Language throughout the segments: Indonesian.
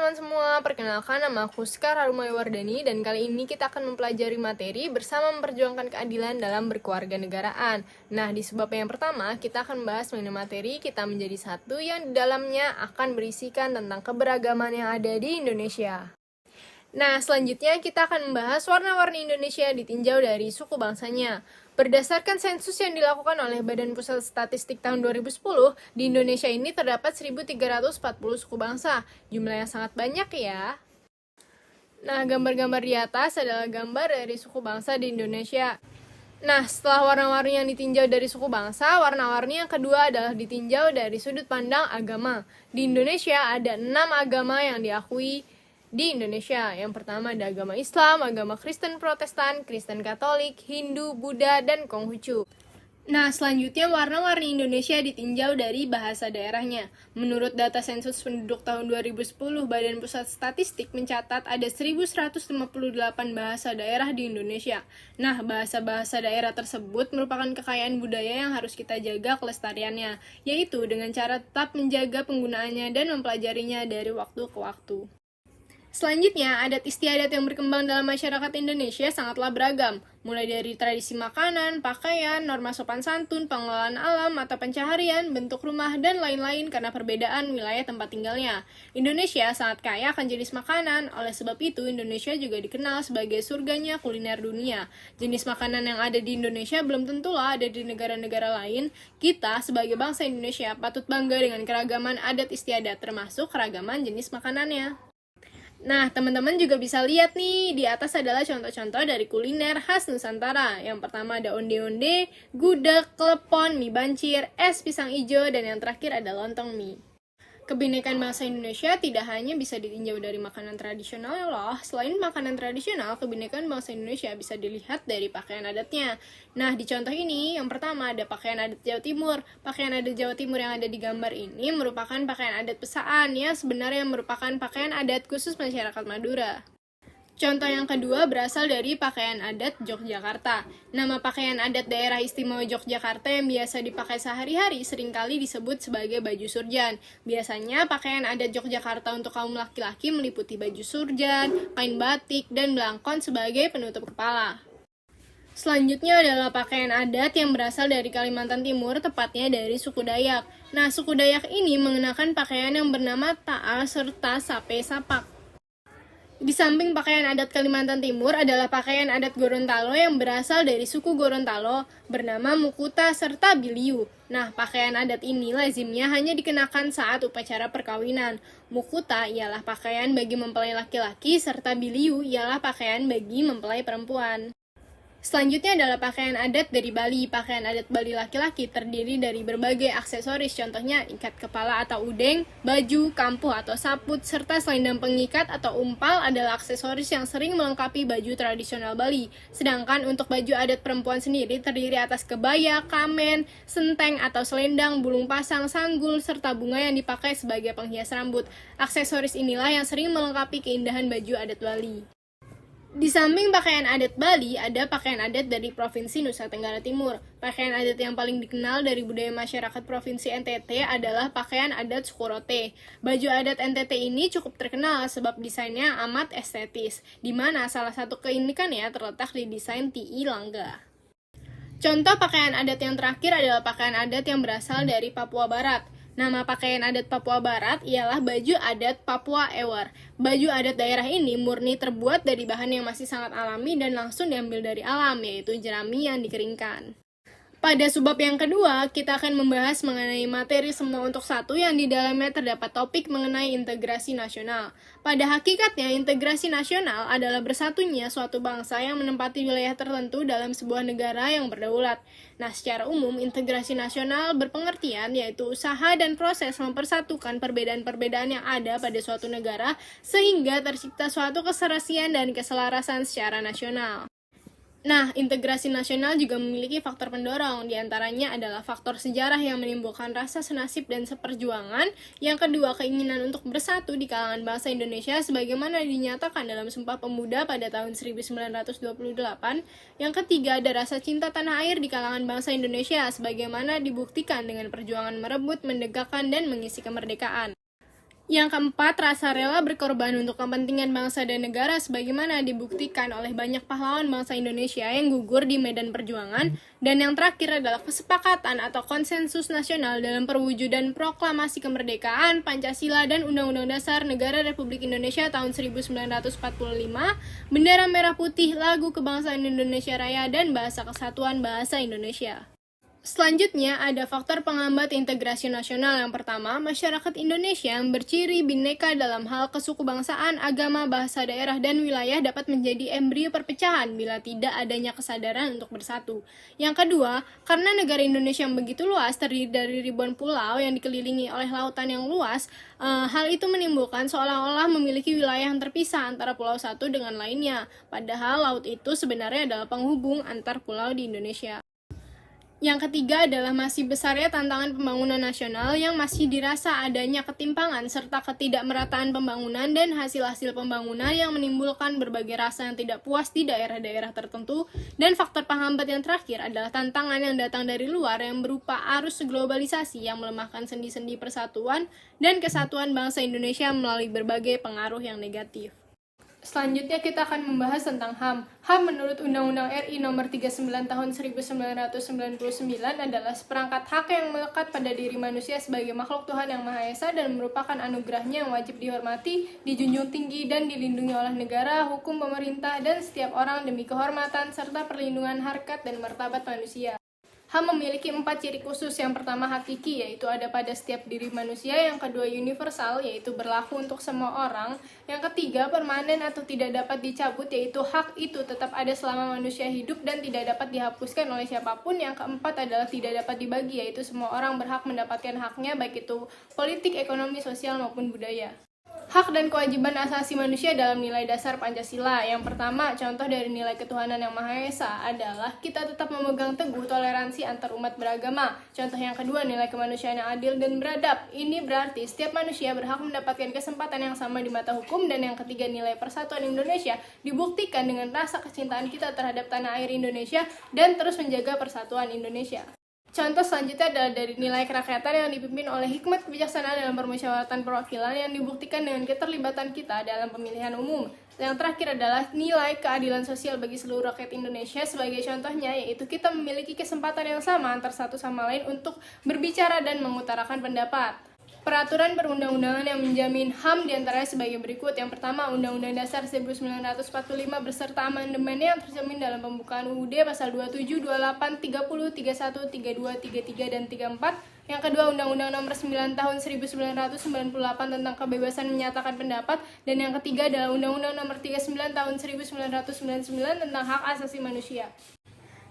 teman-teman semua, perkenalkan nama aku Sekar Harumaywardani dan kali ini kita akan mempelajari materi bersama memperjuangkan keadilan dalam berkewarganegaraan. Nah, di sebab yang pertama, kita akan membahas mengenai materi Kita Menjadi Satu yang di dalamnya akan berisikan tentang keberagaman yang ada di Indonesia. Nah, selanjutnya kita akan membahas warna-warni Indonesia ditinjau dari suku bangsanya. Berdasarkan sensus yang dilakukan oleh Badan Pusat Statistik tahun 2010, di Indonesia ini terdapat 1.340 suku bangsa. Jumlah yang sangat banyak ya. Nah, gambar-gambar di atas adalah gambar dari suku bangsa di Indonesia. Nah, setelah warna-warni yang ditinjau dari suku bangsa, warna-warni yang kedua adalah ditinjau dari sudut pandang agama. Di Indonesia ada 6 agama yang diakui di Indonesia. Yang pertama ada agama Islam, agama Kristen Protestan, Kristen Katolik, Hindu, Buddha, dan Konghucu. Nah, selanjutnya warna-warni Indonesia ditinjau dari bahasa daerahnya. Menurut data sensus penduduk tahun 2010, Badan Pusat Statistik mencatat ada 1.158 bahasa daerah di Indonesia. Nah, bahasa-bahasa daerah tersebut merupakan kekayaan budaya yang harus kita jaga kelestariannya, yaitu dengan cara tetap menjaga penggunaannya dan mempelajarinya dari waktu ke waktu. Selanjutnya, adat istiadat yang berkembang dalam masyarakat Indonesia sangatlah beragam, mulai dari tradisi makanan, pakaian, norma sopan santun, pengelolaan alam, mata pencaharian, bentuk rumah, dan lain-lain karena perbedaan wilayah tempat tinggalnya. Indonesia sangat kaya akan jenis makanan, oleh sebab itu Indonesia juga dikenal sebagai surganya kuliner dunia. Jenis makanan yang ada di Indonesia belum tentulah ada di negara-negara lain. Kita sebagai bangsa Indonesia patut bangga dengan keragaman adat istiadat, termasuk keragaman jenis makanannya. Nah, teman-teman juga bisa lihat nih, di atas adalah contoh-contoh dari kuliner khas Nusantara. Yang pertama ada onde-onde, gudeg, klepon, mie bancir, es pisang ijo, dan yang terakhir ada lontong mie. Kebinekaan bangsa Indonesia tidak hanya bisa ditinjau dari makanan tradisional loh. Selain makanan tradisional, kebinekaan bangsa Indonesia bisa dilihat dari pakaian adatnya. Nah, di contoh ini, yang pertama ada pakaian adat Jawa Timur. Pakaian adat Jawa Timur yang ada di gambar ini merupakan pakaian adat pesaan yang sebenarnya merupakan pakaian adat khusus masyarakat Madura. Contoh yang kedua berasal dari pakaian adat Yogyakarta. Nama pakaian adat daerah istimewa Yogyakarta yang biasa dipakai sehari-hari seringkali disebut sebagai baju surjan. Biasanya pakaian adat Yogyakarta untuk kaum laki-laki meliputi baju surjan, kain batik, dan belangkon sebagai penutup kepala. Selanjutnya adalah pakaian adat yang berasal dari Kalimantan Timur, tepatnya dari suku Dayak. Nah, suku Dayak ini mengenakan pakaian yang bernama taal serta sape sapak. Di samping pakaian adat Kalimantan Timur adalah pakaian adat Gorontalo yang berasal dari suku Gorontalo bernama Mukuta serta Biliu. Nah, pakaian adat ini lazimnya hanya dikenakan saat upacara perkawinan. Mukuta ialah pakaian bagi mempelai laki-laki serta Biliu ialah pakaian bagi mempelai perempuan. Selanjutnya adalah pakaian adat dari Bali. Pakaian adat Bali laki-laki terdiri dari berbagai aksesoris, contohnya ikat kepala atau udeng, baju, kampuh atau saput, serta selendang pengikat atau umpal adalah aksesoris yang sering melengkapi baju tradisional Bali. Sedangkan untuk baju adat perempuan sendiri terdiri atas kebaya, kamen, senteng atau selendang, bulung pasang, sanggul, serta bunga yang dipakai sebagai penghias rambut. Aksesoris inilah yang sering melengkapi keindahan baju adat Bali. Di samping pakaian adat Bali, ada pakaian adat dari Provinsi Nusa Tenggara Timur. Pakaian adat yang paling dikenal dari budaya masyarakat Provinsi NTT adalah pakaian adat Sukorote. Baju adat NTT ini cukup terkenal sebab desainnya amat estetis, di mana salah satu keunikannya terletak di desain TI Langga. Contoh pakaian adat yang terakhir adalah pakaian adat yang berasal dari Papua Barat. Nama pakaian adat Papua Barat ialah baju adat Papua Ewer. Baju adat daerah ini murni terbuat dari bahan yang masih sangat alami dan langsung diambil dari alam, yaitu jerami yang dikeringkan. Pada subbab yang kedua, kita akan membahas mengenai materi semua untuk satu yang di dalamnya terdapat topik mengenai integrasi nasional. Pada hakikatnya, integrasi nasional adalah bersatunya suatu bangsa yang menempati wilayah tertentu dalam sebuah negara yang berdaulat. Nah, secara umum, integrasi nasional berpengertian yaitu usaha dan proses mempersatukan perbedaan-perbedaan yang ada pada suatu negara sehingga tercipta suatu keserasian dan keselarasan secara nasional. Nah, integrasi nasional juga memiliki faktor pendorong, diantaranya adalah faktor sejarah yang menimbulkan rasa senasib dan seperjuangan, yang kedua keinginan untuk bersatu di kalangan bangsa Indonesia sebagaimana dinyatakan dalam Sumpah Pemuda pada tahun 1928, yang ketiga ada rasa cinta tanah air di kalangan bangsa Indonesia sebagaimana dibuktikan dengan perjuangan merebut, mendegakkan, dan mengisi kemerdekaan. Yang keempat, rasa rela berkorban untuk kepentingan bangsa dan negara sebagaimana dibuktikan oleh banyak pahlawan bangsa Indonesia yang gugur di medan perjuangan. Dan yang terakhir adalah kesepakatan atau konsensus nasional dalam perwujudan proklamasi kemerdekaan, Pancasila, dan Undang-Undang Dasar Negara Republik Indonesia tahun 1945, bendera merah putih, lagu kebangsaan Indonesia Raya, dan bahasa kesatuan bahasa Indonesia. Selanjutnya, ada faktor penghambat integrasi nasional. Yang pertama, masyarakat Indonesia yang berciri bineka dalam hal kesukubangsaan, agama, bahasa daerah, dan wilayah dapat menjadi embrio perpecahan bila tidak adanya kesadaran untuk bersatu. Yang kedua, karena negara Indonesia yang begitu luas, terdiri dari ribuan pulau yang dikelilingi oleh lautan yang luas, hal itu menimbulkan seolah-olah memiliki wilayah yang terpisah antara pulau satu dengan lainnya. Padahal laut itu sebenarnya adalah penghubung antar pulau di Indonesia. Yang ketiga adalah masih besarnya tantangan pembangunan nasional yang masih dirasa adanya ketimpangan serta ketidakmerataan pembangunan dan hasil-hasil pembangunan yang menimbulkan berbagai rasa yang tidak puas di daerah-daerah tertentu. Dan faktor penghambat yang terakhir adalah tantangan yang datang dari luar yang berupa arus globalisasi yang melemahkan sendi-sendi persatuan dan kesatuan bangsa Indonesia melalui berbagai pengaruh yang negatif. Selanjutnya kita akan membahas tentang HAM. HAM menurut Undang-Undang RI Nomor 39 Tahun 1999 adalah seperangkat hak yang melekat pada diri manusia sebagai makhluk Tuhan yang Maha Esa dan merupakan anugerahnya yang wajib dihormati, dijunjung tinggi, dan dilindungi oleh negara, hukum pemerintah, dan setiap orang demi kehormatan serta perlindungan harkat dan martabat manusia. HAM memiliki 4 ciri khusus. Yang pertama hakiki, yaitu ada pada setiap diri manusia. Yang kedua universal, yaitu berlaku untuk semua orang. Yang ketiga permanen atau tidak dapat dicabut, yaitu hak itu tetap ada selama manusia hidup dan tidak dapat dihapuskan oleh siapapun. Yang keempat adalah tidak dapat dibagi, yaitu semua orang berhak mendapatkan haknya, baik itu politik, ekonomi, sosial, maupun budaya. Hak dan kewajiban asasi manusia dalam nilai dasar Pancasila. Yang pertama, contoh dari nilai ketuhanan yang Maha Esa adalah kita tetap memegang teguh toleransi antar umat beragama. Contoh yang kedua, nilai kemanusiaan yang adil dan beradab. Ini berarti setiap manusia berhak mendapatkan kesempatan yang sama di mata hukum. Dan yang ketiga, nilai persatuan Indonesia dibuktikan dengan rasa kecintaan kita terhadap tanah air Indonesia dan terus menjaga persatuan Indonesia. Contoh selanjutnya adalah dari nilai kerakyatan yang dipimpin oleh hikmat kebijaksanaan dalam permusyawaratan perwakilan yang dibuktikan dengan keterlibatan kita dalam pemilihan umum. Yang terakhir adalah nilai keadilan sosial bagi seluruh rakyat Indonesia. Sebagai contohnya, yaitu kita memiliki kesempatan yang sama antar satu sama lain untuk berbicara dan mengutarakan pendapat. Peraturan perundang-undangan yang menjamin HAM diantaranya sebagai berikut. Yang pertama, Undang-Undang Dasar 1945 beserta amandemennya yang tercermin dalam pembukaan UUD pasal 27, 28, 30, 31, 32, 33, dan 34. Yang kedua, Undang-Undang Nomor 9 Tahun 1998 tentang kebebasan menyatakan pendapat. Dan yang ketiga adalah Undang-Undang Nomor 39 Tahun 1999 tentang hak asasi manusia.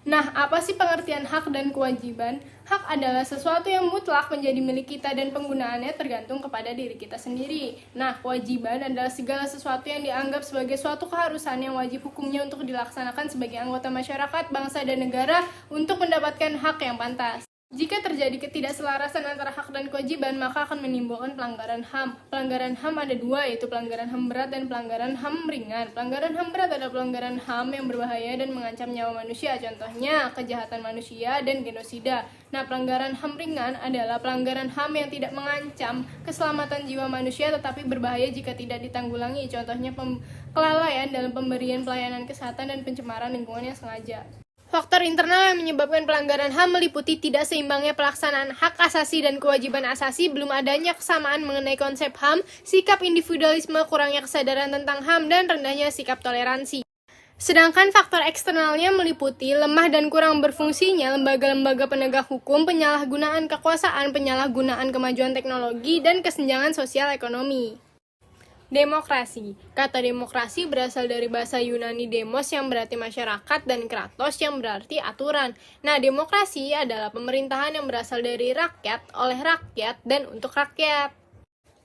Nah, apa sih pengertian hak dan kewajiban? Hak adalah sesuatu yang mutlak menjadi milik kita dan penggunaannya tergantung kepada diri kita sendiri. Nah, kewajiban adalah segala sesuatu yang dianggap sebagai suatu keharusan yang wajib hukumnya untuk dilaksanakan sebagai anggota masyarakat, bangsa, dan negara untuk mendapatkan hak yang pantas. Jika terjadi ketidakselarasan antara hak dan kewajiban, maka akan menimbulkan pelanggaran HAM. Pelanggaran HAM ada dua, yaitu pelanggaran HAM berat dan pelanggaran HAM ringan. Pelanggaran HAM berat adalah pelanggaran HAM yang berbahaya dan mengancam nyawa manusia, contohnya kejahatan manusia dan genosida. Nah, pelanggaran HAM ringan adalah pelanggaran HAM yang tidak mengancam keselamatan jiwa manusia tetapi berbahaya jika tidak ditanggulangi, contohnya kelalaian dalam pemberian pelayanan kesehatan dan pencemaran lingkungan yang sengaja. Faktor internal yang menyebabkan pelanggaran HAM meliputi tidak seimbangnya pelaksanaan hak asasi dan kewajiban asasi, belum adanya kesamaan mengenai konsep HAM, sikap individualisme, kurangnya kesadaran tentang HAM, dan rendahnya sikap toleransi. Sedangkan faktor eksternalnya meliputi lemah dan kurang berfungsinya lembaga-lembaga penegak hukum, penyalahgunaan kekuasaan, penyalahgunaan kemajuan teknologi, dan kesenjangan sosial ekonomi. Demokrasi. Kata demokrasi berasal dari bahasa Yunani demos yang berarti masyarakat dan kratos yang berarti aturan. Nah, demokrasi adalah pemerintahan yang berasal dari rakyat, oleh rakyat, dan untuk rakyat.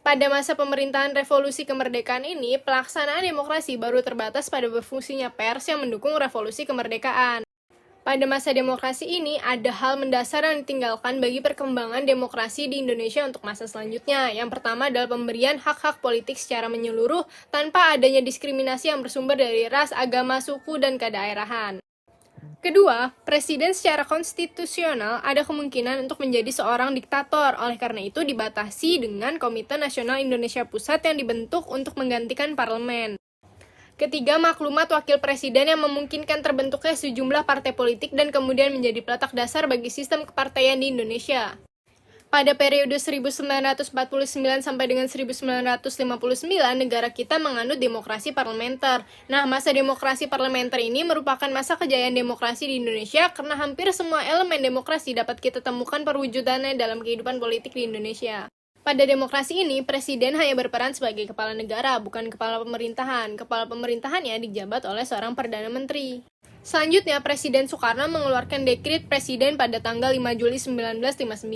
Pada masa pemerintahan revolusi kemerdekaan ini, pelaksanaan demokrasi baru terbatas pada berfungsinya pers yang mendukung revolusi kemerdekaan. Pada masa demokrasi ini, ada hal mendasar yang ditinggalkan bagi perkembangan demokrasi di Indonesia untuk masa selanjutnya. Yang pertama adalah pemberian hak-hak politik secara menyeluruh tanpa adanya diskriminasi yang bersumber dari ras, agama, suku, dan kedaerahan. Kedua, presiden secara konstitusional ada kemungkinan untuk menjadi seorang diktator. Oleh karena itu dibatasi dengan Komite Nasional Indonesia Pusat yang dibentuk untuk menggantikan parlemen. Ketiga, maklumat wakil presiden yang memungkinkan terbentuknya sejumlah partai politik dan kemudian menjadi peletak dasar bagi sistem kepartaian di Indonesia. Pada periode 1949 sampai dengan 1959, negara kita menganut demokrasi parlementer. Nah, masa demokrasi parlementer ini merupakan masa kejayaan demokrasi di Indonesia karena hampir semua elemen demokrasi dapat kita temukan perwujudannya dalam kehidupan politik di Indonesia. Pada demokrasi ini, presiden hanya berperan sebagai kepala negara, bukan kepala pemerintahan. Kepala pemerintahannya dijabat oleh seorang Perdana Menteri. Selanjutnya, Presiden Soekarno mengeluarkan dekret presiden pada tanggal 5 Juli 1959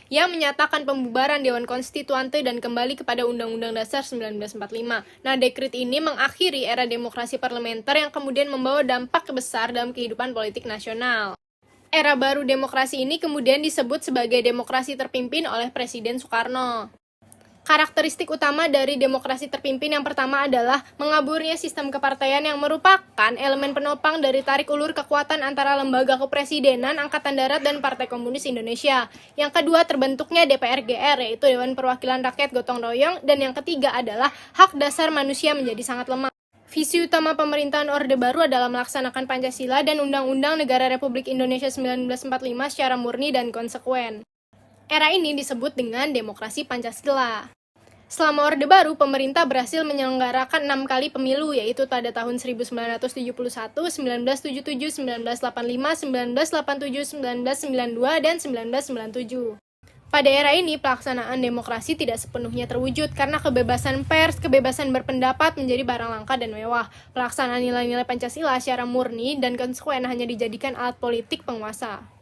yang menyatakan pembubaran Dewan Konstituante dan kembali kepada Undang-Undang Dasar 1945. Nah, dekret ini mengakhiri era demokrasi parlementer yang kemudian membawa dampak besar dalam kehidupan politik nasional. Era baru demokrasi ini kemudian disebut sebagai demokrasi terpimpin oleh Presiden Soekarno. Karakteristik utama dari demokrasi terpimpin yang pertama adalah mengaburnya sistem kepartaian yang merupakan elemen penopang dari tarik ulur kekuatan antara lembaga kepresidenan, Angkatan Darat, dan Partai Komunis Indonesia. Yang kedua, terbentuknya DPR-GR, yaitu Dewan Perwakilan Rakyat Gotong Royong, dan yang ketiga adalah hak dasar manusia menjadi sangat lemah. Visi utama pemerintahan Orde Baru adalah melaksanakan Pancasila dan Undang-Undang Negara Republik Indonesia 1945 secara murni dan konsekuen. Era ini disebut dengan demokrasi Pancasila. Selama Orde Baru, pemerintah berhasil menyelenggarakan 6 kali pemilu, yaitu pada tahun 1971, 1977, 1985, 1987, 1992, dan 1997. Pada era ini, pelaksanaan demokrasi tidak sepenuhnya terwujud karena kebebasan pers, kebebasan berpendapat menjadi barang langka dan mewah. Pelaksanaan nilai-nilai Pancasila secara murni dan konsekuen hanya dijadikan alat politik penguasa.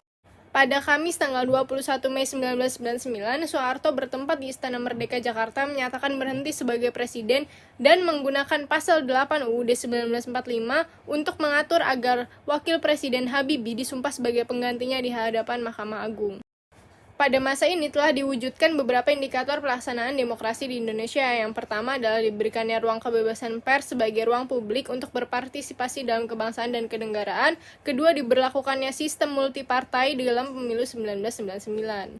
Pada Kamis tanggal 21 Mei 1999, Soeharto bertempat di Istana Merdeka Jakarta menyatakan berhenti sebagai presiden dan menggunakan pasal 8 UUD 1945 untuk mengatur agar wakil presiden Habibie disumpah sebagai penggantinya di hadapan Mahkamah Agung. Pada masa ini telah diwujudkan beberapa indikator pelaksanaan demokrasi di Indonesia. Yang pertama adalah diberikannya ruang kebebasan pers sebagai ruang publik untuk berpartisipasi dalam kebangsaan dan kenegaraan. Kedua, diberlakukannya sistem multipartai di dalam pemilu 1999.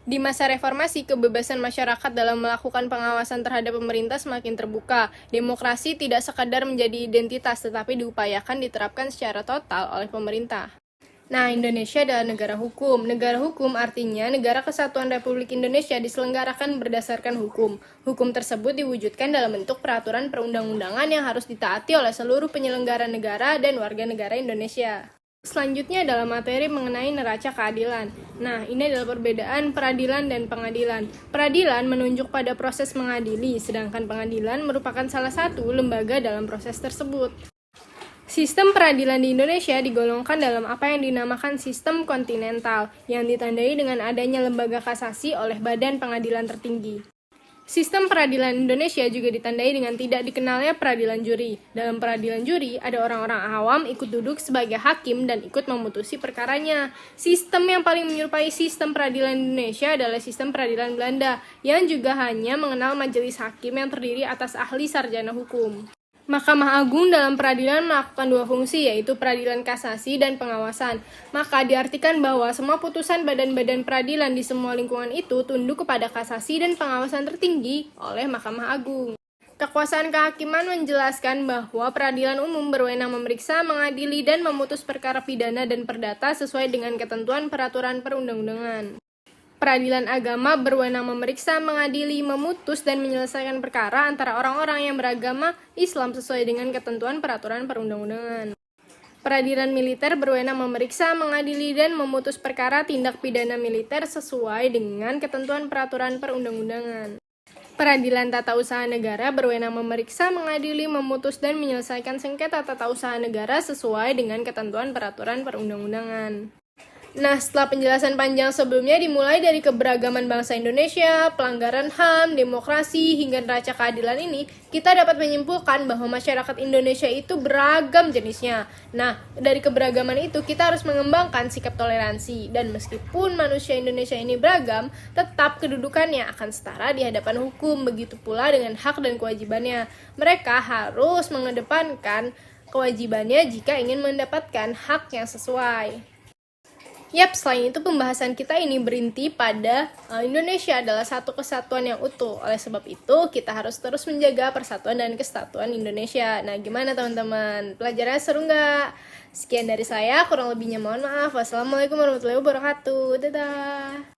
Di masa reformasi, kebebasan masyarakat dalam melakukan pengawasan terhadap pemerintah semakin terbuka. Demokrasi tidak sekadar menjadi identitas, tetapi diupayakan diterapkan secara total oleh pemerintah. Nah, Indonesia adalah negara hukum. Negara hukum artinya negara kesatuan Republik Indonesia diselenggarakan berdasarkan hukum. Hukum tersebut diwujudkan dalam bentuk peraturan perundang-undangan yang harus ditaati oleh seluruh penyelenggara negara dan warga negara Indonesia. Selanjutnya adalah materi mengenai neraca keadilan. Nah, ini adalah perbedaan peradilan dan pengadilan. Peradilan menunjuk pada proses mengadili, sedangkan pengadilan merupakan salah satu lembaga dalam proses tersebut. Sistem peradilan di Indonesia digolongkan dalam apa yang dinamakan sistem kontinental, yang ditandai dengan adanya lembaga kasasi oleh badan pengadilan tertinggi. Sistem peradilan Indonesia juga ditandai dengan tidak dikenalnya peradilan juri. Dalam peradilan juri, ada orang-orang awam ikut duduk sebagai hakim dan ikut memutusi perkaranya. Sistem yang paling menyerupai sistem peradilan Indonesia adalah sistem peradilan Belanda, yang juga hanya mengenal majelis hakim yang terdiri atas ahli sarjana hukum. Mahkamah Agung dalam peradilan melakukan dua fungsi, yaitu peradilan kasasi dan pengawasan. Maka diartikan bahwa semua putusan badan-badan peradilan di semua lingkungan itu tunduk kepada kasasi dan pengawasan tertinggi oleh Mahkamah Agung. Kekuasaan kehakiman menjelaskan bahwa peradilan umum berwenang memeriksa, mengadili, dan memutus perkara pidana dan perdata sesuai dengan ketentuan peraturan perundang-undangan. Peradilan agama berwenang memeriksa, mengadili, memutus, dan menyelesaikan perkara antara orang-orang yang beragama Islam sesuai dengan ketentuan peraturan perundang-undangan. Peradilan militer berwenang memeriksa, mengadili, dan memutus perkara tindak pidana militer sesuai dengan ketentuan peraturan perundang-undangan. Peradilan tata usaha negara berwenang memeriksa, mengadili, memutus, dan menyelesaikan sengketa tata usaha negara sesuai dengan ketentuan peraturan perundang-undangan. Nah, setelah penjelasan panjang sebelumnya dimulai dari keberagaman bangsa Indonesia, pelanggaran HAM, demokrasi, hingga neraca keadilan ini, kita dapat menyimpulkan bahwa masyarakat Indonesia itu beragam jenisnya. Nah, dari keberagaman itu kita harus mengembangkan sikap toleransi. Dan meskipun manusia Indonesia ini beragam, tetap kedudukannya akan setara di hadapan hukum, begitu pula dengan hak dan kewajibannya. Mereka harus mengedepankan kewajibannya jika ingin mendapatkan hak yang sesuai. Yap, selain itu pembahasan kita ini berhenti pada Indonesia adalah satu kesatuan yang utuh. Oleh sebab itu, kita harus terus menjaga persatuan dan kesatuan Indonesia. Nah, gimana teman-teman? Pelajarannya seru nggak? Sekian dari saya, kurang lebihnya mohon maaf. Wassalamualaikum warahmatullahi wabarakatuh. Dadah!